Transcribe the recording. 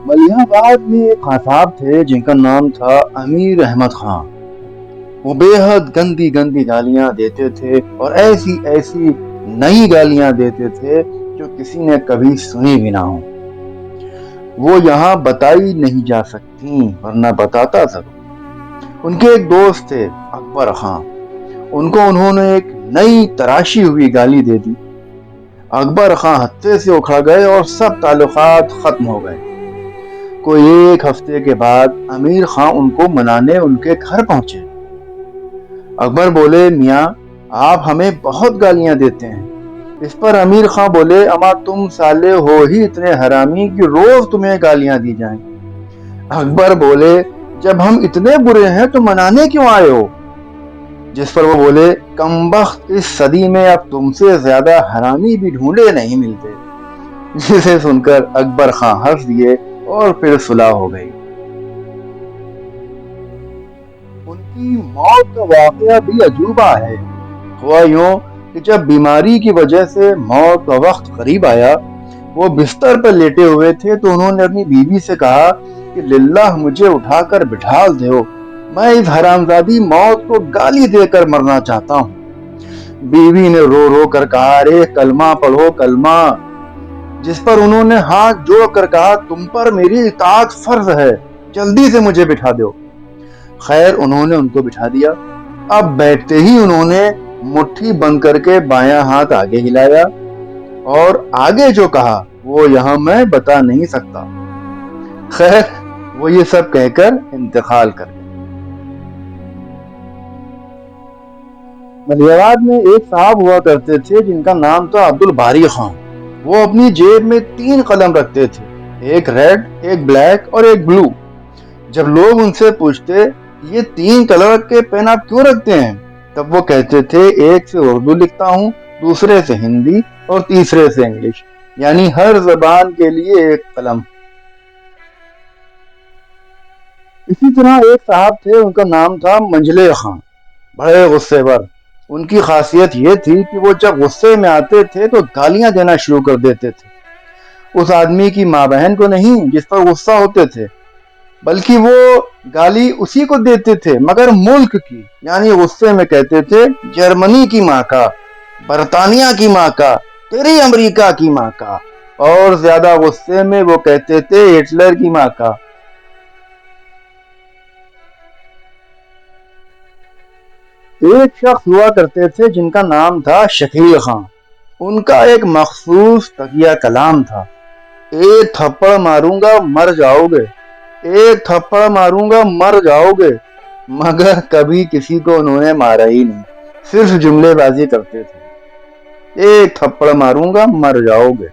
मलिहाबाद में एक खां साहब थे जिनका नाम था अमीर अहमद खां। वो बेहद गंदी गंदी गालियां देते थे और ऐसी ऐसी नई गालियां देते थे जो किसी ने कभी सुनी भी ना हो। वो यहाँ बताई नहीं जा सकती, वरना बताता जरूर। उनके एक दोस्त थे अकबर खां। उनको उन्होंने एक नई तराशी हुई गाली दे दी। अकबर खां हत्थे से उखड़ गए और सब ताल्लुकात खत्म हो गए। कोई एक हफ्ते के बाद अमीर खां उनको मनाने उनके घर पहुंचे। अकबर बोले, मियाँ आप हमें बहुत गालियां देते हैं। इस पर अमीर खां बोले, अमा तुम साले हो ही इतने हरामी कि रोज तुम्हें गालियां दी जाएं। अकबर बोले, जब हम इतने बुरे हैं तो मनाने क्यों आए हो? जिस पर वो बोले, कमबख्त इस सदी में अब तुमसे ज्यादा हरामी भी ढूंढे नहीं मिलते। जिसे सुनकर अकबर खां हंस दिए और फिर सुलह हो गई। उनकी मौत का वाकया भी अजूबा है। हुआ यूं कि जब बीमारी की वजह से मौत का वक्त करीब आया, वो बिस्तर पर लेटे हुए थे तो उन्होंने अपनी बीवी से कहा कि लिल्लाह मुझे उठाकर बिठा दो, मैं इस हरामजादी मौत को गाली देकर मरना चाहता हूँ। बीवी ने रो रो कर कहा, अरे कलमा पढ़ो कलमा। जिस पर उन्होंने हाथ जोड़ कर कहा, तुम पर मेरी इताअत फर्ज है, जल्दी से मुझे बिठा दो। खैर उन्होंने उनको बिठा दिया। अब बैठते ही उन्होंने मुट्ठी बंद करके बायां हाथ आगे हिलाया और आगे जो कहा वो यहाँ मैं बता नहीं सकता। खैर वो ये सब कहकर इंतकाल कर गए। मलिहाबाद में एक साहब हुआ करते थे जिनका नाम था अब्दुल बारी खां। वो अपनी जेब में 3 कलम रखते थे, एक रेड, एक ब्लैक और एक ब्लू। जब लोग उनसे पूछते ये 3 कलर के पेन आप क्यों रखते हैं, तब वो कहते थे एक से उर्दू लिखता हूँ, दूसरे से हिंदी और तीसरे से इंग्लिश, यानी हर जबान के लिए एक कलम। इसी तरह एक साहब थे, उनका नाम था मंजले खां। बड़े गुस्सेवर। उनकी खासियत ये थी कि वो जब गुस्से में आते थे तो गालियां देना शुरू कर देते थे। उस आदमी की माँ बहन को नहीं जिस पर गुस्सा होते थे, बल्कि वो गाली उसी को देते थे मगर मुल्क की, यानी गुस्से में कहते थे जर्मनी की माँ का, बरतानिया की माँ का, तेरी अमेरिका की माँ का, और ज्यादा गुस्से में वो कहते थे हिटलर की माँ का। एक शख्स हुआ करते थे जिनका नाम था शकील खां। उनका एक मखसूस तकिया कलाम था, एक थप्पड़ मारूंगा मर जाओगे, एक थप्पड़ मारूंगा मर जाओगे। मगर कभी किसी को उन्होंने मारा ही नहीं, सिर्फ जुमलेबाजी करते थे, एक थप्पड़ मारूंगा मर जाओगे।